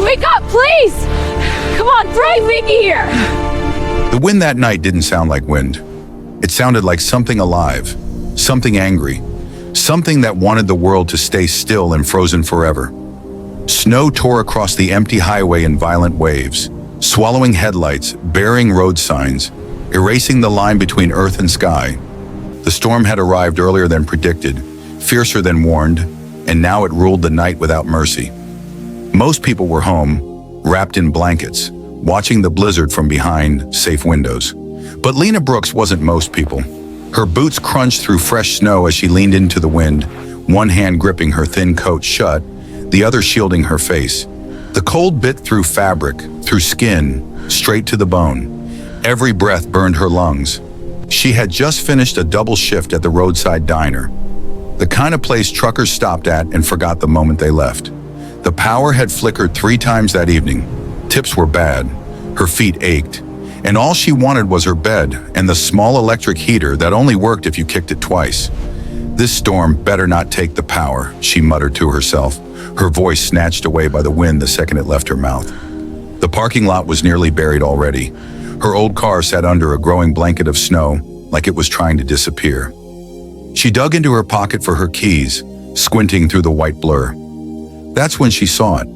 Wake up, please! Come on, bring me here! The wind that night didn't sound like wind. It sounded like something alive, something angry, something that wanted the world to stay still and frozen forever. Snow tore across the empty highway in violent waves, swallowing headlights, burying road signs, erasing the line between earth and sky. The storm had arrived earlier than predicted, fiercer than warned, and now it ruled the night without mercy. Most people were home, wrapped in blankets, watching the blizzard from behind safe windows. But Lena Brooks wasn't most people. Her boots crunched through fresh snow as she leaned into the wind, one hand gripping her thin coat shut, the other shielding her face. The cold bit through fabric, through skin, straight to the bone. Every breath burned her lungs. She had just finished a double shift at the roadside diner, the kind of place truckers stopped at and forgot the moment they left. The power had flickered 3 times that evening. Tips were bad. Her feet ached. And all she wanted was her bed and the small electric heater that only worked if you kicked it twice. This storm better not take the power, she muttered to herself, her voice snatched away by the wind the second it left her mouth. The parking lot was nearly buried already. Her old car sat under a growing blanket of snow, like it was trying to disappear. She dug into her pocket for her keys, squinting through the white blur. That's when she saw it.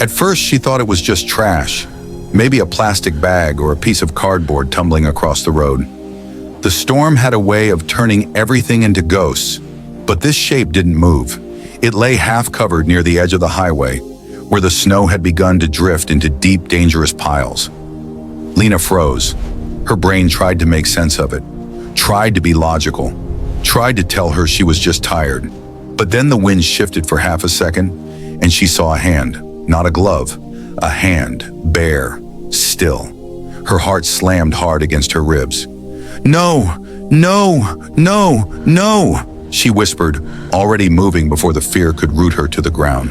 At first, she thought it was just trash, maybe a plastic bag or a piece of cardboard tumbling across the road. The storm had a way of turning everything into ghosts, but this shape didn't move. It lay half-covered near the edge of the highway, where the snow had begun to drift into deep, dangerous piles. Lena froze. Her brain tried to make sense of it, tried to be logical, tried to tell her she was just tired. But then the wind shifted for half a second, and she saw a hand, not a glove, a hand, bare, still. Her heart slammed hard against her ribs. "No, no, no, no," she whispered, already moving before the fear could root her to the ground.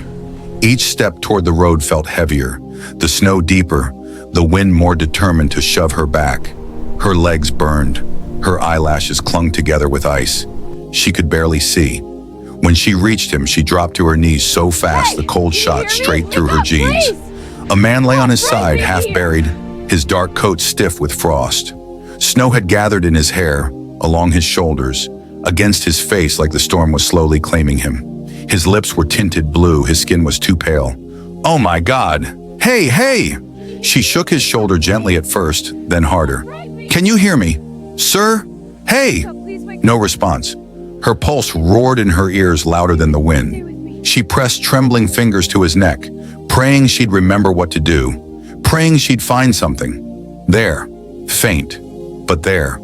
Each step toward the road felt heavier, the snow deeper, the wind more determined to shove her back. Her legs burned. Her eyelashes clung together with ice. She could barely see. When she reached him, she dropped to her knees so fast the cold shot straight through her jeans. A man lay on his side, half buried, his dark coat stiff with frost. Snow had gathered in his hair, along his shoulders, against his face like the storm was slowly claiming him. His lips were tinted blue, his skin was too pale. "Oh my God! Hey, hey!" She shook his shoulder gently at first, then harder. "Can you hear me? Sir? Hey!" No response. Her pulse roared in her ears louder than the wind. She pressed trembling fingers to his neck, praying she'd remember what to do, praying she'd find something. There, faint, but there.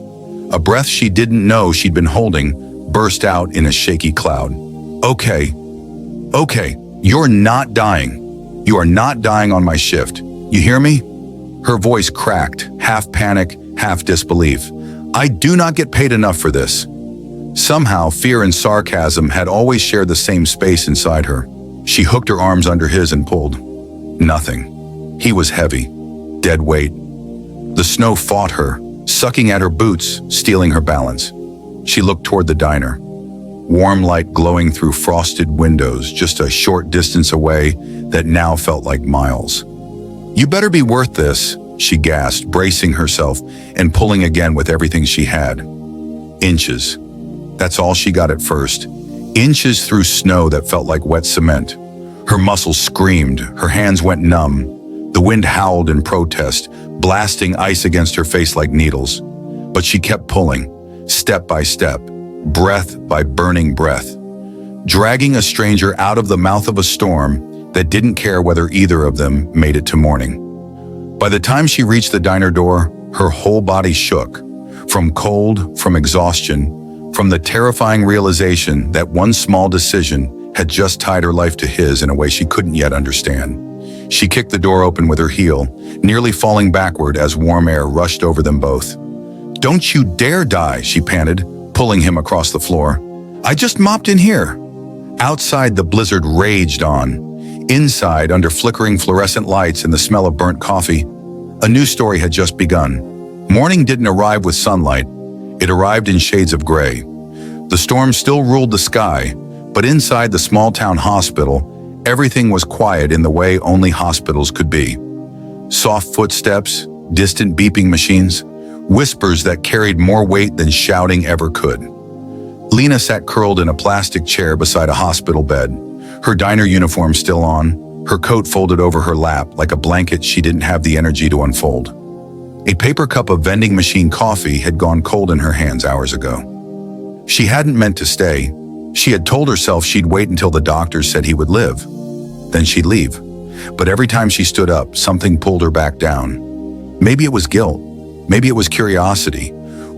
A breath she didn't know she'd been holding burst out in a shaky cloud. Okay, you're not dying. You are not dying on my shift. You hear me?" Her voice cracked, half panic, half disbelief. "I do not get paid enough for this." Somehow, fear and sarcasm had always shared the same space inside her. She hooked her arms under his and pulled. Nothing. He was heavy, dead weight. The snow fought her, sucking at her boots, stealing her balance. She looked toward the diner. Warm light glowing through frosted windows just a short distance away that now felt like miles. "You better be worth this," she gasped, bracing herself and pulling again with everything she had. Inches. That's all she got at first. Inches through snow that felt like wet cement. Her muscles screamed, her hands went numb. The wind howled in protest, blasting ice against her face like needles. But she kept pulling, step by step, breath by burning breath, dragging a stranger out of the mouth of a storm that didn't care whether either of them made it to morning. By the time she reached the diner door, her whole body shook, from cold, from exhaustion, from the terrifying realization that one small decision had just tied her life to his in a way she couldn't yet understand. She kicked the door open with her heel, nearly falling backward as warm air rushed over them both. "Don't you dare die," she panted, pulling him across the floor. "I just mopped in here." Outside, the blizzard raged on. Inside, under flickering fluorescent lights and the smell of burnt coffee, a new story had just begun. Morning didn't arrive with sunlight. It arrived in shades of gray. The storm still ruled the sky, but inside the small-town hospital, Everything was quiet in the way only hospitals could be. Soft footsteps, distant beeping machines, whispers that carried more weight than shouting ever could. Lena sat curled in a plastic chair beside a hospital bed, her diner uniform still on, her coat folded over her lap like a blanket she didn't have the energy to unfold. A paper cup of vending machine coffee had gone cold in her hands hours ago. She hadn't meant to stay. She had told herself she'd wait until the doctors said he would live. Then she'd leave. But every time she stood up, something pulled her back down. Maybe it was guilt. Maybe it was curiosity.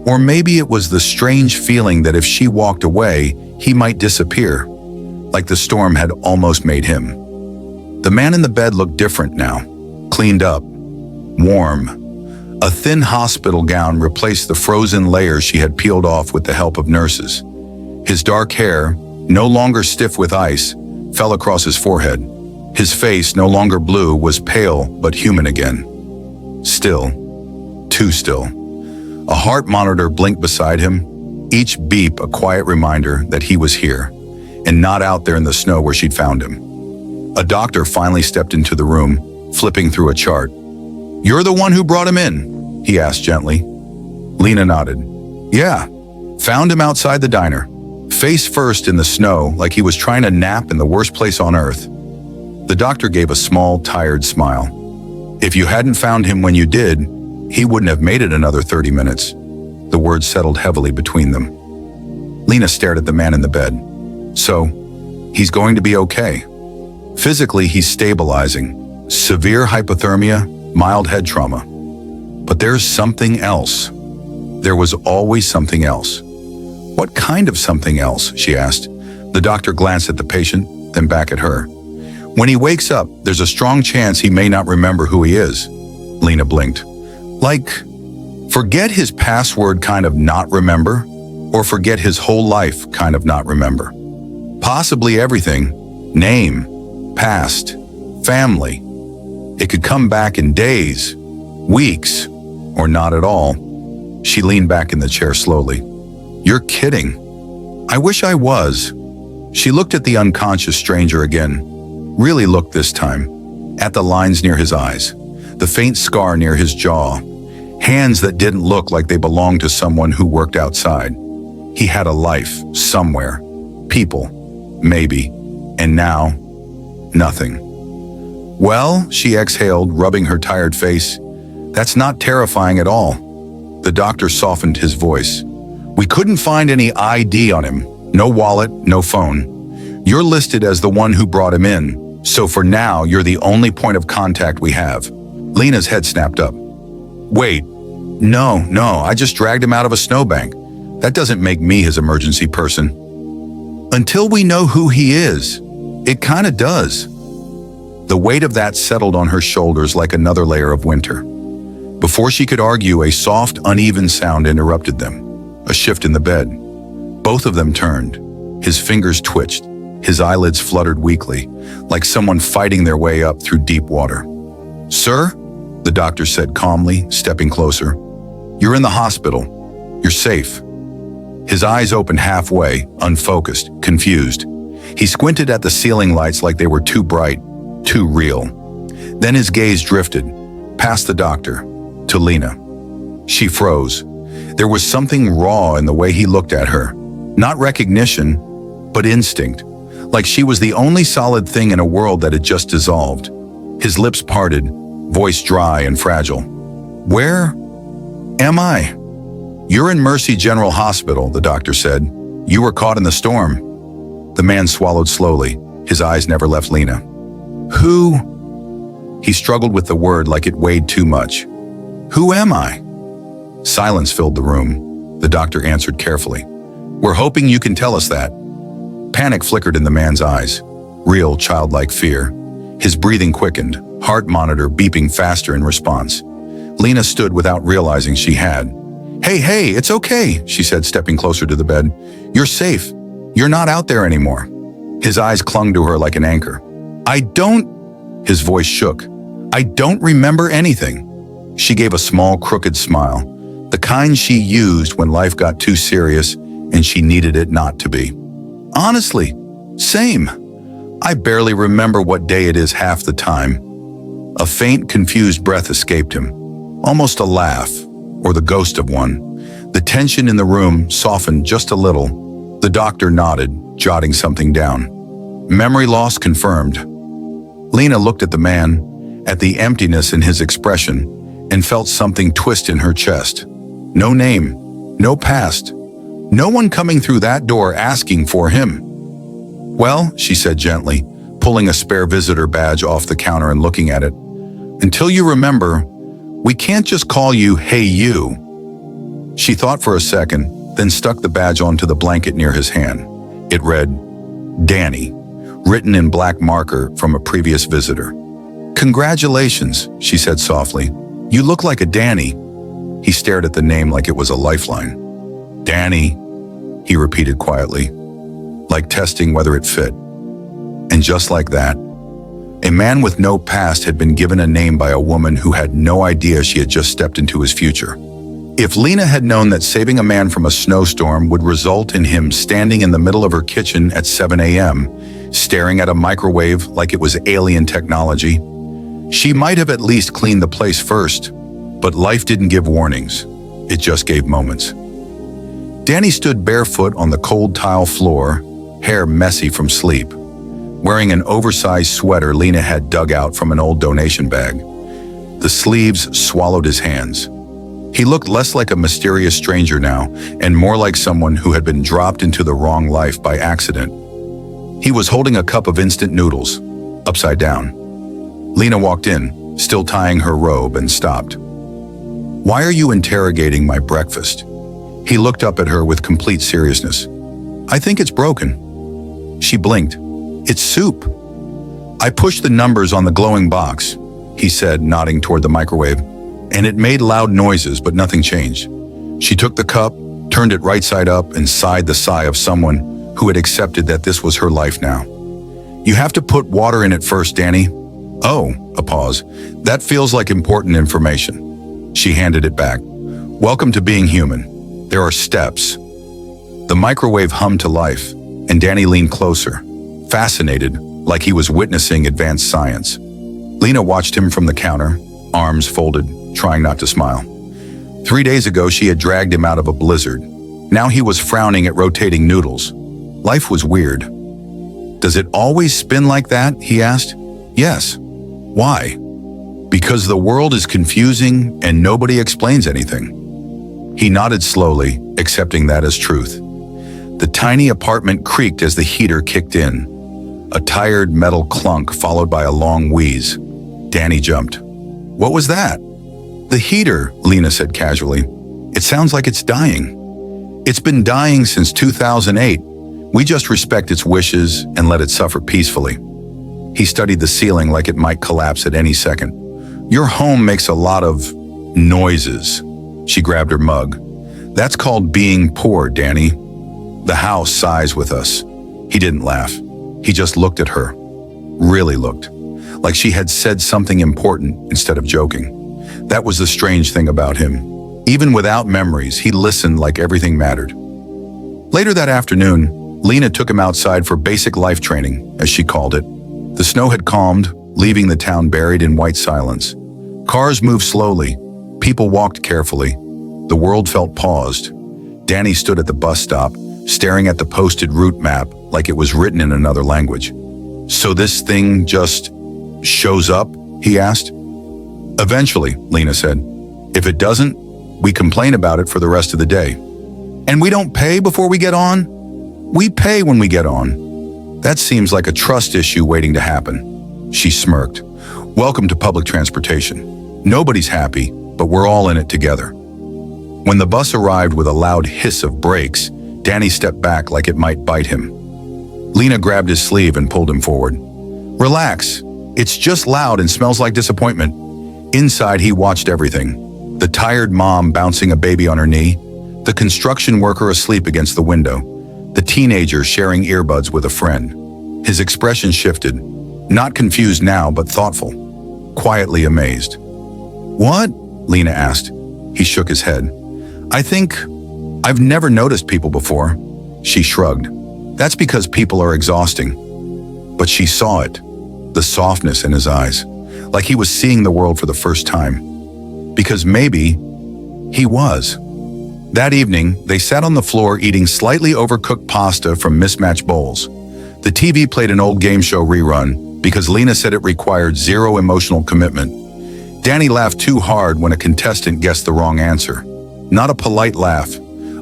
Or maybe it was the strange feeling that if she walked away, he might disappear, like the storm had almost made him. The man in the bed looked different now, cleaned up, warm. A thin hospital gown replaced the frozen layers she had peeled off with the help of nurses. His dark hair, no longer stiff with ice, fell across his forehead. His face, no longer blue, was pale but human again. Still, too still. A heart monitor blinked beside him, each beep a quiet reminder that he was here, and not out there in the snow where she'd found him. A doctor finally stepped into the room, flipping through a chart. "You're the one who brought him in?" he asked gently. Lena nodded. "Yeah, found him outside the diner, face first in the snow like he was trying to nap in the worst place on earth." The doctor gave a small, tired smile. "If you hadn't found him when you did, he wouldn't have made it another 30 minutes. The words settled heavily between them. Lena stared at the man in the bed. "So, he's going to be okay. Physically, he's stabilizing. Severe hypothermia, mild head trauma. But there's something else. There was always something else." "What kind of something else?" she asked. The doctor glanced at the patient, then back at her. "When he wakes up, there's a strong chance he may not remember who he is." Lena blinked. "Like, forget his password kind of not remember, or forget his whole life kind of not remember?" "Possibly everything. Name, past, family. It could come back in days, weeks, or not at all." She leaned back in the chair slowly. "You're kidding." "I wish I was." She looked at the unconscious stranger again. Really looked this time. At the lines near his eyes, the faint scar near his jaw, hands that didn't look like they belonged to someone who worked outside. He had a life, somewhere. People, maybe. And now, nothing. "Well," she exhaled, rubbing her tired face, "that's not terrifying at all." The doctor softened his voice. "We couldn't find any ID on him. No wallet, no phone. You're listed as the one who brought him in, so for now, you're the only point of contact we have." Lena's head snapped up. "Wait, no, I just dragged him out of a snowbank. That doesn't make me his emergency person." "Until we know who he is, it kinda does." The weight of that settled on her shoulders like another layer of winter. Before she could argue, a soft, uneven sound interrupted them. A shift in the bed. Both of them turned. His fingers twitched. His eyelids fluttered weakly, like someone fighting their way up through deep water. "Sir?" the doctor said calmly, stepping closer. "You're in the hospital. You're safe." His eyes opened halfway, unfocused, confused. He squinted at the ceiling lights like they were too bright, too real. Then his gaze drifted, past the doctor, to Lena. She froze. There was something raw in the way he looked at her. Not recognition, but instinct. Like she was the only solid thing in a world that had just dissolved. His lips parted, voice dry and fragile. "Where am I?" "You're in Mercy General Hospital," the doctor said. "You were caught in the storm." The man swallowed slowly. His eyes never left Lena. "Who?" He struggled with the word like it weighed too much. "Who am I?" Silence filled the room. The doctor answered carefully. "We're hoping you can tell us that." Panic flickered in the man's eyes. Real, childlike fear. His breathing quickened, heart monitor beeping faster in response. Lena stood without realizing she had. Hey, it's okay," she said, stepping closer to the bed. "You're safe. You're not out there anymore." His eyes clung to her like an anchor. "I don't..." His voice shook. "I don't remember anything." She gave a small, crooked smile, the kind she used when life got too serious and she needed it not to be. "Honestly, same. I barely remember what day it is half the time. A faint, confused breath escaped him, almost a laugh, or the ghost of one. The tension in the room softened just a little. The doctor nodded, jotting something down. Memory loss confirmed. Lena looked at the man, at the emptiness in his expression, and felt something twist in her chest. No name, no past, no one coming through that door asking for him. Well, she said gently, pulling a spare visitor badge off the counter and looking at it. Until you remember, we can't just call you Hey You. She thought for a second, then stuck the badge onto the blanket near his hand. It read, Danny, written in black marker from a previous visitor. Congratulations, she said softly. You look like a Danny. He stared at the name like it was a lifeline. Danny, he repeated quietly, like testing whether it fit. And just like that, a man with no past had been given a name by a woman who had no idea she had just stepped into his future. If Lena had known that saving a man from a snowstorm would result in him standing in the middle of her kitchen at 7 a.m., staring at a microwave like it was alien technology, she might have at least cleaned the place first. But life didn't give warnings. It just gave moments. Danny stood barefoot on the cold tile floor, hair messy from sleep, wearing an oversized sweater Lena had dug out from an old donation bag. The sleeves swallowed his hands. He looked less like a mysterious stranger now, and more like someone who had been dropped into the wrong life by accident. He was holding a cup of instant noodles, upside down. Lena walked in, still tying her robe, and stopped. Why are you interrogating my breakfast? He looked up at her with complete seriousness. I think it's broken. She blinked. It's soup. I pushed the numbers on the glowing box, he said, nodding toward the microwave, and it made loud noises, but nothing changed. She took the cup, turned it right side up, and sighed the sigh of someone who had accepted that this was her life now. You have to put water in it first, Danny. Oh, a pause. That feels like important information. She handed it back. Welcome to being human. There are steps. The microwave hummed to life, and Danny leaned closer, fascinated, like he was witnessing advanced science. Lena watched him from the counter, arms folded, trying not to smile. 3 days ago, she had dragged him out of a blizzard. Now he was frowning at rotating noodles. Life was weird. Does it always spin like that? He asked. Yes. Why? Because the world is confusing and nobody explains anything. He nodded slowly, accepting that as truth. The tiny apartment creaked as the heater kicked in. A tired metal clunk followed by a long wheeze. Danny jumped. What was that? The heater, Lena said casually. It sounds like it's dying. It's been dying since 2008. We just respect its wishes and let it suffer peacefully. He studied the ceiling like it might collapse at any second. Your home makes a lot of noises. She grabbed her mug. That's called being poor, Danny. The house sighs with us. He didn't laugh. He just looked at her. Really looked. Like she had said something important instead of joking. That was the strange thing about him. Even without memories, he listened like everything mattered. Later that afternoon, Lena took him outside for basic life training, as she called it. The snow had calmed, leaving the town buried in white silence. Cars moved slowly. People walked carefully. The world felt paused. Danny stood at the bus stop, staring at the posted route map like it was written in another language. So this thing just shows up? He asked. Eventually, Lena said. If it doesn't, we complain about it for the rest of the day. And we don't pay before we get on? We pay when we get on. That seems like a trust issue waiting to happen. She smirked. Welcome to public transportation. Nobody's happy, but we're all in it together. When the bus arrived with a loud hiss of brakes, Danny stepped back like it might bite him. Lena grabbed his sleeve and pulled him forward. Relax. It's just loud and smells like disappointment. Inside, he watched everything. The tired mom bouncing a baby on her knee, the construction worker asleep against the window, the teenager sharing earbuds with a friend. His expression shifted, not confused now, but thoughtful, quietly amazed. What? Lena asked. He shook his head. I think I've never noticed people before. She shrugged. That's because people are exhausting. But she saw it, the softness in his eyes, like he was seeing the world for the first time. Because maybe he was. That evening, they sat on the floor eating slightly overcooked pasta from mismatched bowls. The TV played an old game show rerun because Lena said it required zero emotional commitment. Danny laughed too hard when a contestant guessed the wrong answer. Not a polite laugh,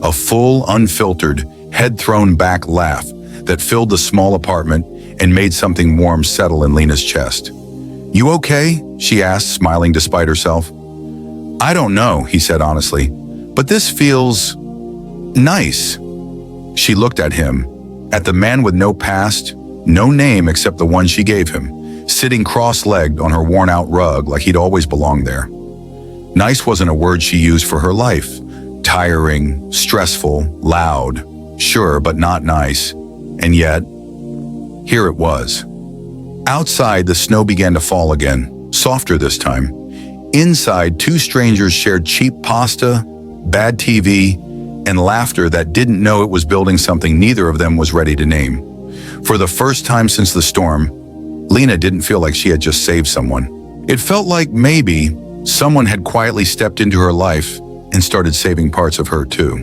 a full, unfiltered, head-thrown-back laugh that filled the small apartment and made something warm settle in Lena's chest. "You okay?" she asked, smiling despite herself. "I don't know," he said honestly, "but this feels nice." She looked at him, at the man with no past, no name except the one she gave him, sitting cross-legged on her worn-out rug like he'd always belonged there. Nice wasn't a word she used for her life. Tiring, stressful, loud, sure, but not nice. And yet, here it was. Outside, the snow began to fall again, softer this time. Inside, two strangers shared cheap pasta, bad TV, and laughter that didn't know it was building something neither of them was ready to name. For the first time since the storm, Lena didn't feel like she had just saved someone. It felt like maybe someone had quietly stepped into her life and started saving parts of her too.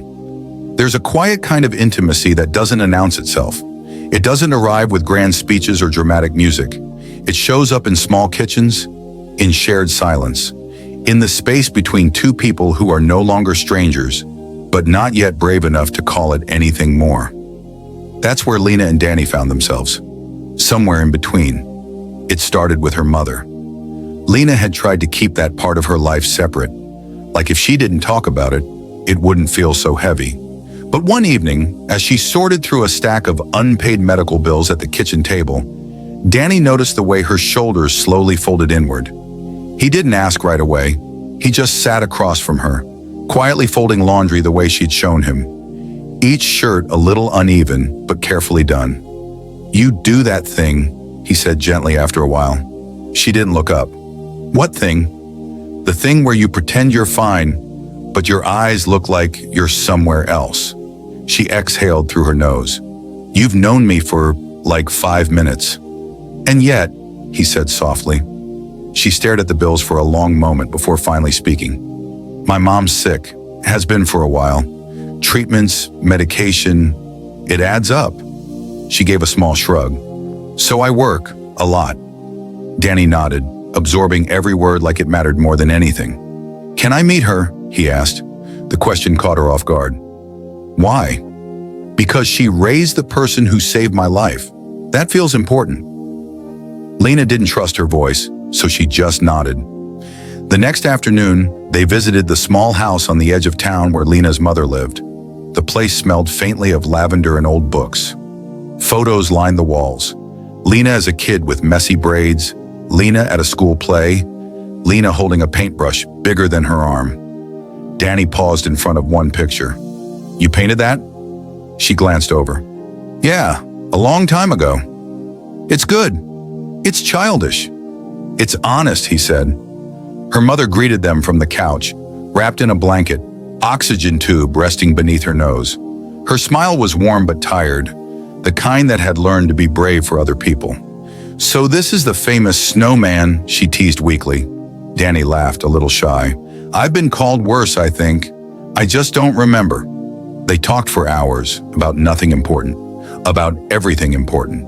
There's a quiet kind of intimacy that doesn't announce itself. It doesn't arrive with grand speeches or dramatic music. It shows up in small kitchens, in shared silence, in the space between two people who are no longer strangers, but not yet brave enough to call it anything more. That's where Lena and Danny found themselves, somewhere in between. It started with her mother. Lena had tried to keep that part of her life separate, like if she didn't talk about it, it wouldn't feel so heavy. But one evening, as she sorted through a stack of unpaid medical bills at the kitchen table, Danny noticed the way her shoulders slowly folded inward. He didn't ask right away. He just sat across from her, quietly folding laundry the way she'd shown him. Each shirt a little uneven, but carefully done. "You do that thing," he said gently after a while. She didn't look up. "What thing?" "The thing where you pretend you're fine, but your eyes look like you're somewhere else." She exhaled through her nose. "You've known me for like 5 minutes. And yet," he said softly. She stared at the bills for a long moment before finally speaking. "My mom's sick, has been for a while. Treatments, medication, it adds up." She gave a small shrug. "So I work, a lot." Danny nodded, absorbing every word like it mattered more than anything. "Can I meet her?" he asked. The question caught her off guard. "Why?" "Because she raised the person who saved my life. That feels important." Lena didn't trust her voice, so she just nodded. The next afternoon, they visited the small house on the edge of town where Lena's mother lived. The place smelled faintly of lavender and old books. Photos lined the walls. Lena as a kid with messy braids, Lena at a school play, Lena holding a paintbrush bigger than her arm. Danny paused in front of one picture. "You painted that?" She glanced over. "Yeah, a long time ago." "It's good. It's childish. It's honest," he said. Her mother greeted them from the couch, wrapped in a blanket, oxygen tube resting beneath her nose. Her smile was warm but tired, the kind that had learned to be brave for other people. "So this is the famous snowman," she teased weakly. Danny laughed, a little shy. "I've been called worse, I think. I just don't remember." They talked for hours about nothing important, about everything important.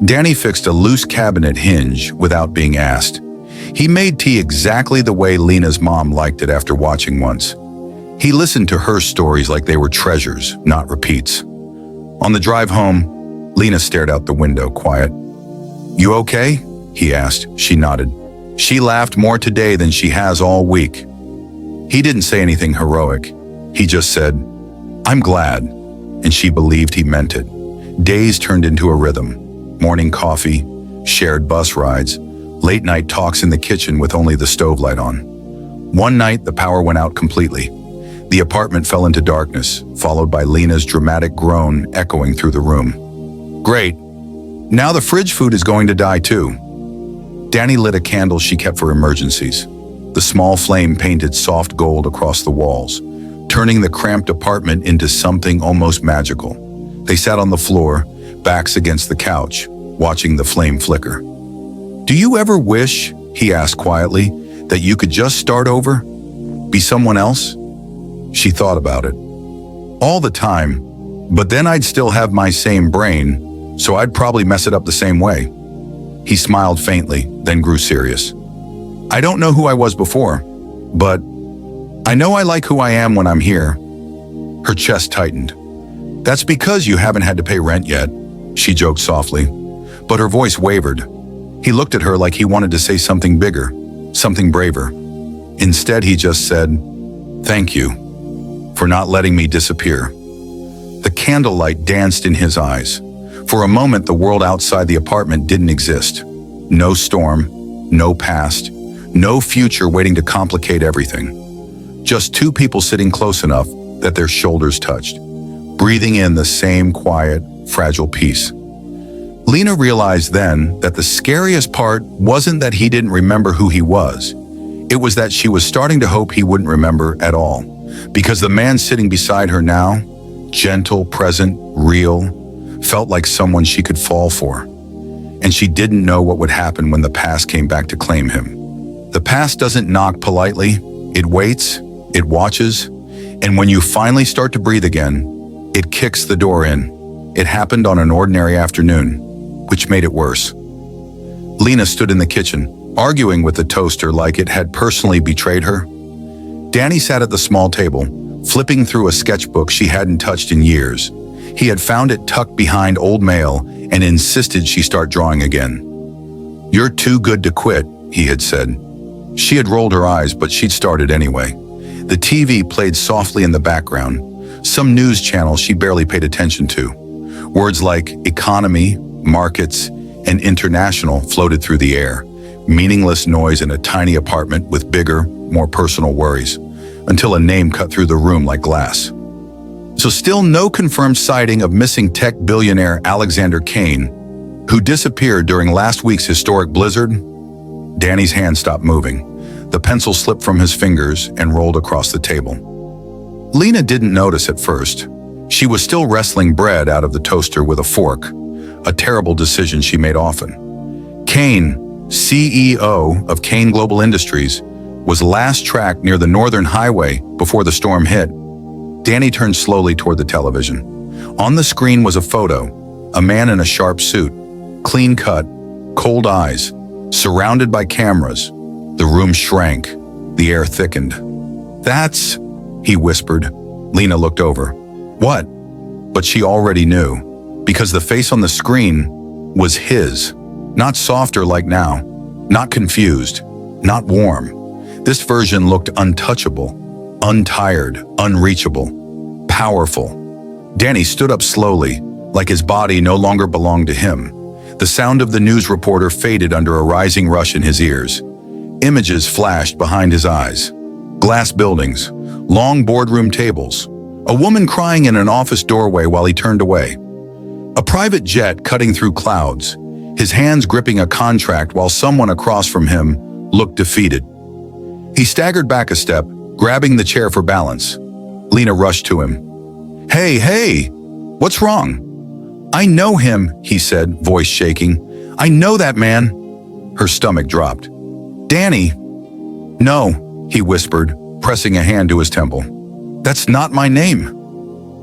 Danny fixed a loose cabinet hinge without being asked. He made tea exactly the way Lena's mom liked it after watching once. He listened to her stories like they were treasures, not repeats. On the drive home, Lena stared out the window, quiet. "You okay?" he asked. She nodded. She laughed more today than she has all week. He didn't say anything heroic. He just said, "I'm glad," and she believed he meant it. Days turned into a rhythm. Morning coffee, shared bus rides, late night talks in the kitchen with only the stove light on. One night, the power went out completely. The apartment fell into darkness, followed by Lena's dramatic groan echoing through the room. "Great. Now the fridge food is going to die too." Danny lit a candle she kept for emergencies. The small flame painted soft gold across the walls, turning the cramped apartment into something almost magical. They sat on the floor, backs against the couch, watching the flame flicker. "Do you ever wish," he asked quietly, "that you could just start over? Be someone else?" She thought about it. "All the time, but then I'd still have my same brain, so I'd probably mess it up the same way." He smiled faintly, then grew serious. "I don't know who I was before, but I know I like who I am when I'm here." Her chest tightened. "That's because you haven't had to pay rent yet," she joked softly, but her voice wavered. He looked at her like he wanted to say something bigger, something braver. Instead, he just said, "Thank you for not letting me disappear." The candlelight danced in his eyes. For a moment, the world outside the apartment didn't exist. No storm, no past, no future waiting to complicate everything. Just two people sitting close enough that their shoulders touched, breathing in the same quiet, fragile peace. Lena realized then that the scariest part wasn't that he didn't remember who he was. It was that she was starting to hope he wouldn't remember at all. Because the man sitting beside her now, gentle, present, real, felt like someone she could fall for. And she didn't know what would happen when the past came back to claim him. The past doesn't knock politely. It waits, it watches, and when you finally start to breathe again, it kicks the door in. It happened on an ordinary afternoon, which made it worse. Lena stood in the kitchen, arguing with the toaster like it had personally betrayed her. Danny sat at the small table, flipping through a sketchbook she hadn't touched in years. He had found it tucked behind old mail and insisted she start drawing again. "You're too good to quit," he had said. She had rolled her eyes, but she'd started anyway. The TV played softly in the background, some news channel she barely paid attention to. Words like economy, markets, and international floated through the air, meaningless noise in a tiny apartment with bigger, more personal worries, until a name cut through the room like glass. So still no confirmed sighting of missing tech billionaire Alexander Kane, who disappeared during last week's historic blizzard. Danny's hand stopped moving. The pencil slipped from his fingers and rolled across the table. Lena didn't notice at first. She was still wrestling bread out of the toaster with a fork, a terrible decision she made often. Kane, CEO of Kane Global Industries, was last tracked near the Northern Highway before the storm hit. Danny turned slowly toward the television. On the screen was a photo, a man in a sharp suit, clean cut, cold eyes, surrounded by cameras. The room shrank, the air thickened. "That's," he whispered. Lena looked over. "What?" But she already knew, because the face on the screen was his, not softer like now, not confused, not warm. This version looked untouchable, untired, unreachable, powerful. Danny stood up slowly, like his body no longer belonged to him. The sound of the news reporter faded under a rising rush in his ears. Images flashed behind his eyes. Glass buildings, long boardroom tables, a woman crying in an office doorway while he turned away. A private jet cutting through clouds, his hands gripping a contract while someone across from him looked defeated. He staggered back a step, grabbing the chair for balance. Lena rushed to him. Hey, what's wrong?" "I know him," he said, voice shaking. "I know that man." Her stomach dropped. "Danny." "No," he whispered, pressing a hand to his temple. "That's not my name."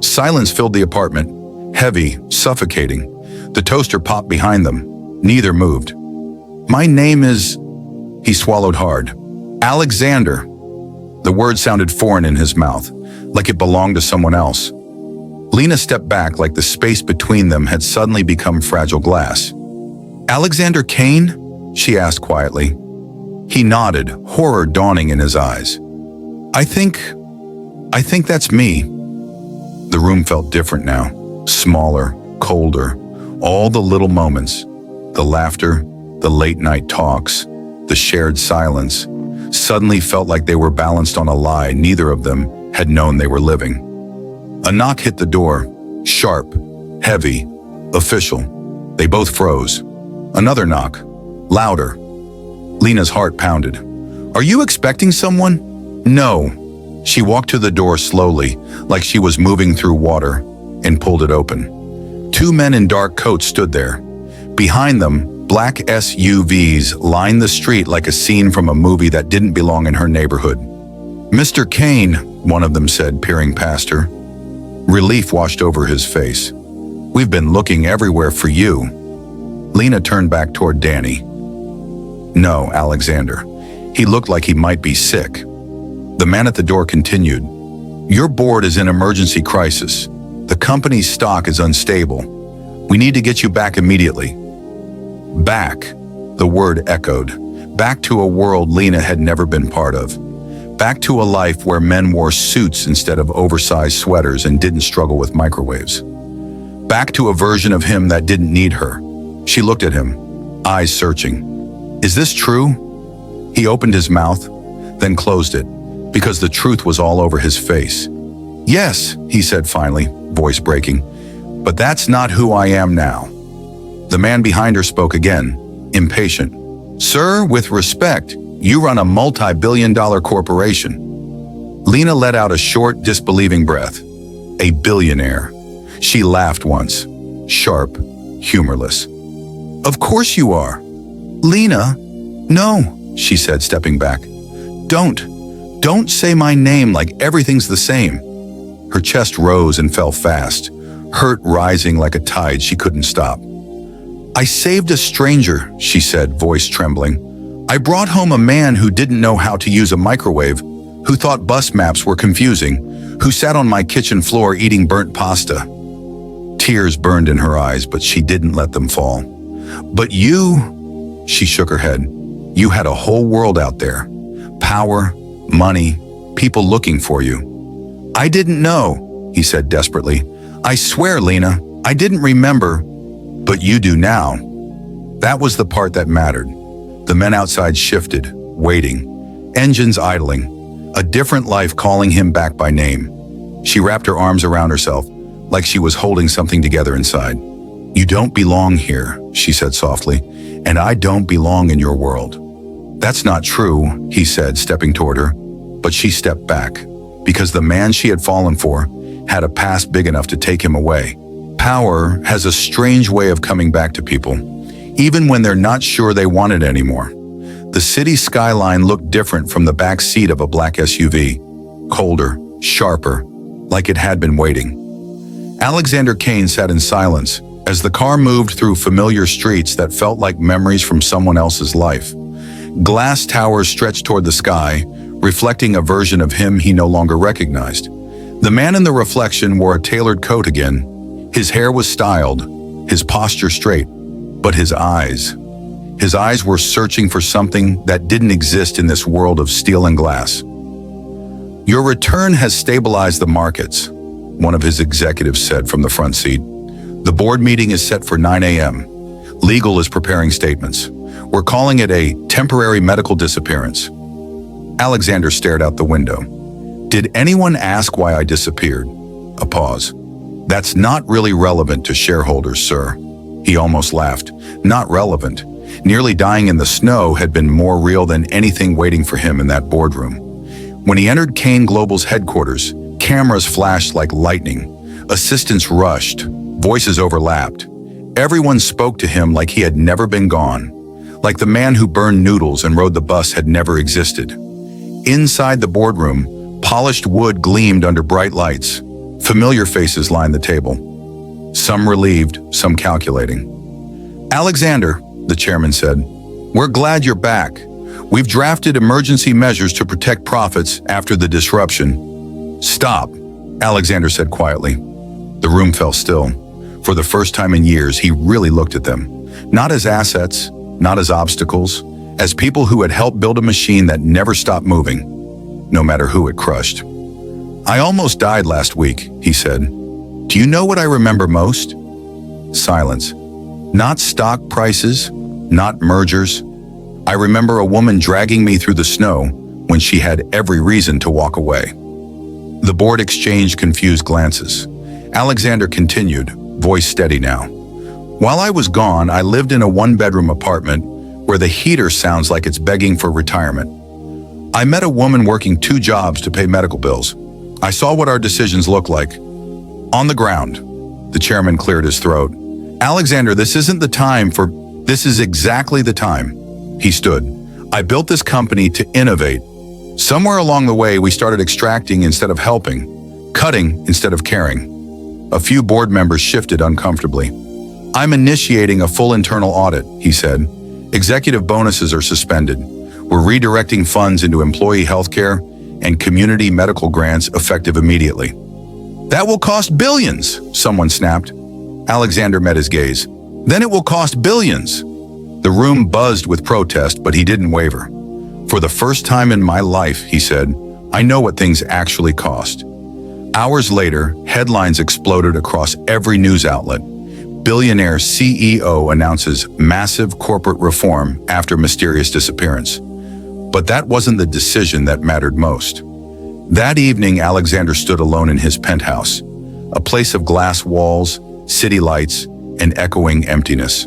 Silence filled the apartment, heavy, suffocating. The toaster popped behind them. Neither moved. "My name is..." He swallowed hard. "Alexander." The word sounded foreign in his mouth, like it belonged to someone else. Lena stepped back like the space between them had suddenly become fragile glass. "Alexander Kane?" she asked quietly. He nodded, horror dawning in his eyes. I think that's me." The room felt different now, smaller, colder. All the little moments, the laughter, the late night talks, the shared silence, suddenly felt like they were balanced on a lie neither of them had known they were living. A knock hit the door, sharp, heavy, official. They both froze. Another knock, louder. Lena's heart pounded. "Are you expecting someone?" "No." She walked to the door slowly, like she was moving through water, and pulled it open. Two men in dark coats stood there. Behind them, black SUVs lined the street like a scene from a movie that didn't belong in her neighborhood. "Mr. Kane," one of them said, peering past her. Relief washed over his face. "We've been looking everywhere for you." Lena turned back toward Danny. "No, Alexander. He looked like he might be sick." The man at the door continued, "Your board is in emergency crisis. The company's stock is unstable. We need to get you back immediately." Back, the word echoed. Back to a world Lena had never been part of. Back to a life where men wore suits instead of oversized sweaters and didn't struggle with microwaves. Back to a version of him that didn't need her. She looked at him, eyes searching. "Is this true?" He opened his mouth, then closed it, because the truth was all over his face. "Yes," he said finally, voice breaking, "but that's not who I am now." The man behind her spoke again, impatient. "Sir, with respect, you run a multi-billion-dollar corporation." Lena let out a short, disbelieving breath. "A billionaire." She laughed once, sharp, humorless. "Of course you are." "Lena, no," she said, stepping back. Don't say my name like everything's the same." Her chest rose and fell fast, hurt rising like a tide she couldn't stop. "I saved a stranger," she said, voice trembling. "I brought home a man who didn't know how to use a microwave, who thought bus maps were confusing, who sat on my kitchen floor eating burnt pasta." Tears burned in her eyes, but she didn't let them fall. "But you," she shook her head, "you had a whole world out there. Power, money, people looking for you." "I didn't know," he said desperately. "I swear, Lena, I didn't remember." "But you do now." That was the part that mattered. The men outside shifted, waiting, engines idling, a different life calling him back by name. She wrapped her arms around herself, like she was holding something together inside. "You don't belong here," she said softly, "and I don't belong in your world." "That's not true," he said, stepping toward her, but she stepped back, because the man she had fallen for had a past big enough to take him away. Power has a strange way of coming back to people, even when they're not sure they want it anymore. The city skyline looked different from the back seat of a black SUV, colder, sharper, like it had been waiting. Alexander Kane sat in silence as the car moved through familiar streets that felt like memories from someone else's life. Glass towers stretched toward the sky, reflecting a version of him he no longer recognized. The man in the reflection wore a tailored coat again. His hair was styled, his posture straight, but his eyes were searching for something that didn't exist in this world of steel and glass. "Your return has stabilized the markets," one of his executives said from the front seat. "The board meeting is set for 9 a.m. Legal is preparing statements. We're calling it a temporary medical disappearance." Alexander stared out the window. "Did anyone ask why I disappeared?" A pause. "That's not really relevant to shareholders, sir." He almost laughed. Not relevant. Nearly dying in the snow had been more real than anything waiting for him in that boardroom. When he entered Kane Global's headquarters, cameras flashed like lightning. Assistants rushed. Voices overlapped. Everyone spoke to him like he had never been gone. Like the man who burned noodles and rode the bus had never existed. Inside the boardroom, polished wood gleamed under bright lights. Familiar faces lined the table. Some relieved, some calculating. "Alexander," the chairman said, "we're glad you're back. We've drafted emergency measures to protect profits after the disruption." "Stop," Alexander said quietly. The room fell still. For the first time in years, he really looked at them. Not as assets, not as obstacles, as people who had helped build a machine that never stopped moving, no matter who it crushed. "I almost died last week," he said. "Do you know what I remember most?" Silence. Not stock prices, not mergers. I remember a woman dragging me through the snow when she had every reason to walk away. The board exchanged confused glances. Alexander continued, voice steady now. "While I was gone, I lived in a one-bedroom apartment where the heater sounds like it's begging for retirement. I met a woman working 2 jobs to pay medical bills. I saw what our decisions look like. On the ground." The chairman cleared his throat. Alexander, this is exactly the time. He stood. I built this company to innovate. Somewhere along the way, we started extracting instead of helping, cutting instead of caring. A few board members shifted uncomfortably. I'm initiating a full internal audit, he said. Executive bonuses are suspended. We're redirecting funds into employee healthcare and community medical grants effective immediately. That will cost billions, someone snapped. Alexander met his gaze. Then it will cost billions. The room buzzed with protest, but he didn't waver. For the first time in my life, he said, I know what things actually cost. Hours later, headlines exploded across every news outlet. Billionaire CEO announces massive corporate reform after mysterious disappearance. But that wasn't the decision that mattered most. That evening, Alexander stood alone in his penthouse, a place of glass walls, city lights, and echoing emptiness.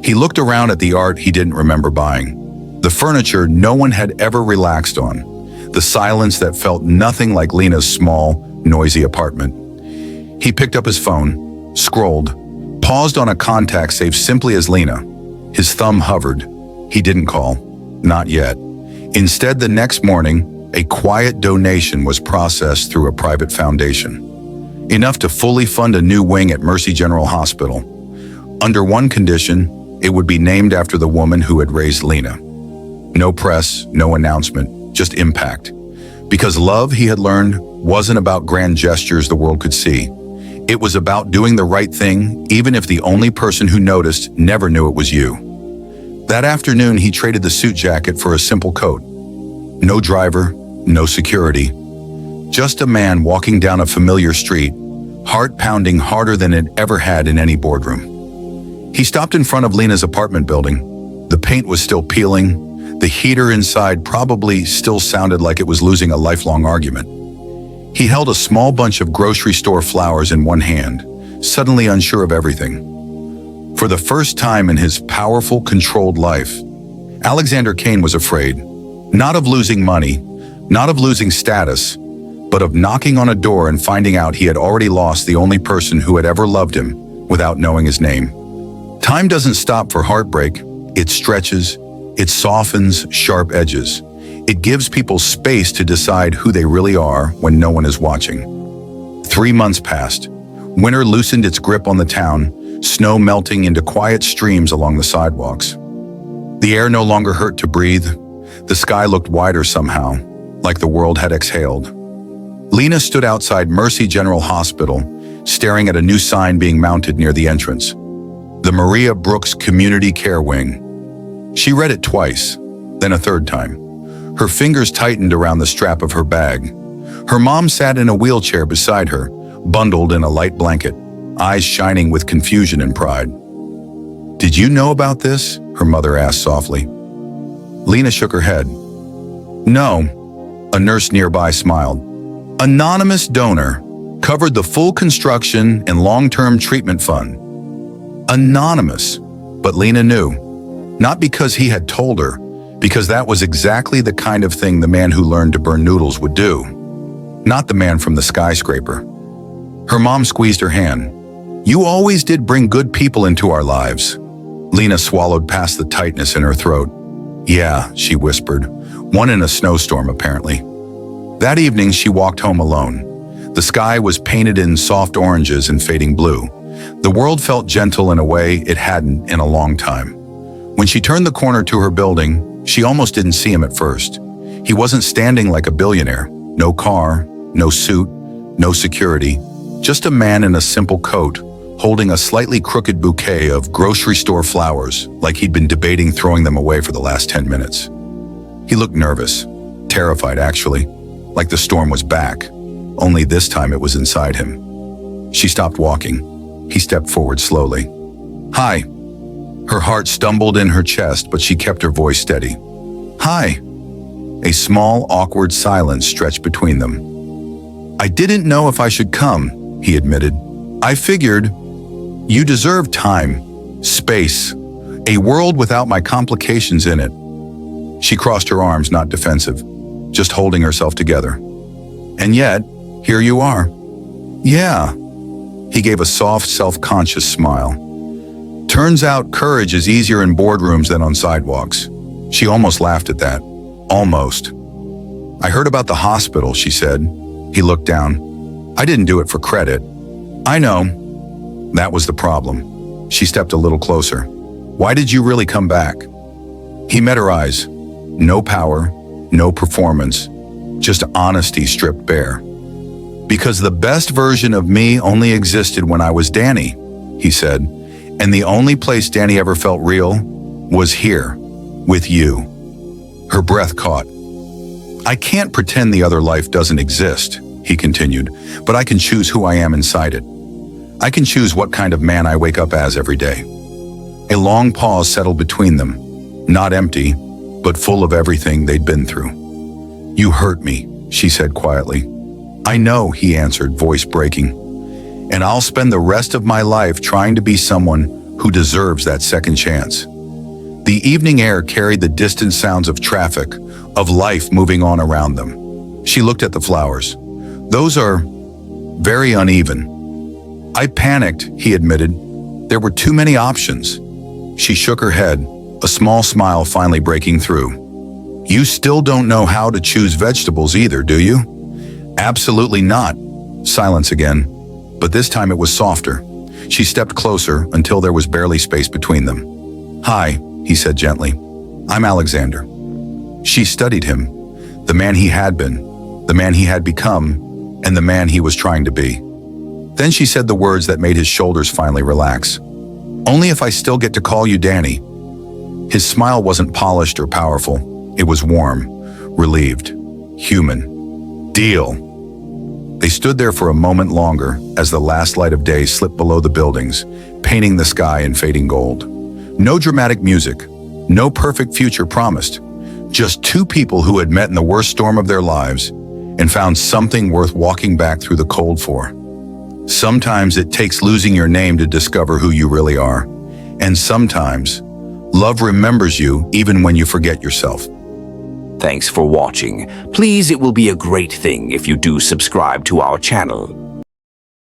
He looked around at the art he didn't remember buying, the furniture no one had ever relaxed on, the silence that felt nothing like Lena's small, noisy apartment. He picked up his phone, scrolled, paused on a contact saved simply as Lena. His thumb hovered. He didn't call. Not yet. Instead, the next morning, a quiet donation was processed through a private foundation, enough to fully fund a new wing at Mercy General Hospital. Under one condition, it would be named after the woman who had raised Lena. No press, no announcement, just impact. Because love, he had learned, wasn't about grand gestures the world could see. It was about doing the right thing, even if the only person who noticed never knew it was you. That afternoon, he traded the suit jacket for a simple coat. No driver, no security. Just a man walking down a familiar street, heart pounding harder than it ever had in any boardroom. He stopped in front of Lena's apartment building. The paint was still peeling. The heater inside probably still sounded like it was losing a lifelong argument. He held a small bunch of grocery store flowers in one hand, suddenly unsure of everything. For the first time in his powerful, controlled life, Alexander Kane was afraid, not of losing money, not of losing status, but of knocking on a door and finding out he had already lost the only person who had ever loved him without knowing his name. Time doesn't stop for heartbreak. It stretches, it softens sharp edges. It gives people space to decide who they really are when no one is watching. 3 months passed. Winter loosened its grip on the town, snow melting into quiet streams along the sidewalks. The air no longer hurt to breathe. The sky looked wider somehow, like the world had exhaled. Lena stood outside Mercy General Hospital, staring at a new sign being mounted near the entrance. The Maria Brooks Community Care Wing. She read it twice, then a third time. Her fingers tightened around the strap of her bag. Her mom sat in a wheelchair beside her, bundled in a light blanket, eyes shining with confusion and pride. Did you know about this? Her mother asked softly. Lena shook her head. No, a nurse nearby smiled. Anonymous donor, covered the full construction and long-term treatment fund. Anonymous, but Lena knew. Not because he had told her, because that was exactly the kind of thing the man who learned to burn noodles would do. Not the man from the skyscraper. Her mom squeezed her hand. You always did bring good people into our lives. Lena swallowed past the tightness in her throat. Yeah, she whispered. One in a snowstorm, apparently. That evening, she walked home alone. The sky was painted in soft oranges and fading blue. The world felt gentle in a way it hadn't in a long time. When she turned the corner to her building, she almost didn't see him at first. He wasn't standing like a billionaire. No car, no suit, no security. Just a man in a simple coat, holding a slightly crooked bouquet of grocery store flowers, like he'd been debating throwing them away for the last 10 minutes. He looked nervous, terrified actually, like the storm was back, only this time it was inside him. She stopped walking. He stepped forward slowly. Hi. Her heart stumbled in her chest, but she kept her voice steady. Hi. A small, awkward silence stretched between them. I didn't know if I should come, he admitted. I figured you deserve time, space, a world without my complications in it. She crossed her arms, not defensive, just holding herself together. And yet, here you are. Yeah. He gave a soft, self-conscious smile. Turns out courage is easier in boardrooms than on sidewalks. She almost laughed at that. Almost. I heard about the hospital, she said. He looked down. I didn't do it for credit. I know. That was the problem. She stepped a little closer. Why did you really come back? He met her eyes. No power, no performance, just honesty stripped bare. Because the best version of me only existed when I was Danny, he said, and the only place Danny ever felt real was here, with you. Her breath caught. I can't pretend the other life doesn't exist, he continued, but I can choose who I am inside it. I can choose what kind of man I wake up as every day. A long pause settled between them, not empty, but full of everything they'd been through. You hurt me, she said quietly. I know, he answered, voice breaking. And I'll spend the rest of my life trying to be someone who deserves that second chance. The evening air carried the distant sounds of traffic, of life moving on around them. She looked at the flowers. Those are very uneven. I panicked, he admitted. There were too many options. She shook her head, a small smile finally breaking through. You still don't know how to choose vegetables either, do you? Absolutely not. Silence again, but this time it was softer. She stepped closer until there was barely space between them. Hi, he said gently. I'm Alexander. She studied him, the man he had been, the man he had become, and the man he was trying to be. Then she said the words that made his shoulders finally relax. Only if I still get to call you Danny. His smile wasn't polished or powerful. It was warm, relieved, human. Deal. They stood there for a moment longer as the last light of day slipped below the buildings, painting the sky in fading gold. No dramatic music, no perfect future promised. Just two people who had met in the worst storm of their lives and found something worth walking back through the cold for. Sometimes it takes losing your name to discover who you really are. And sometimes, love remembers you even when you forget yourself. Thanks for watching. Please, it will be a great thing if you do subscribe to our channel.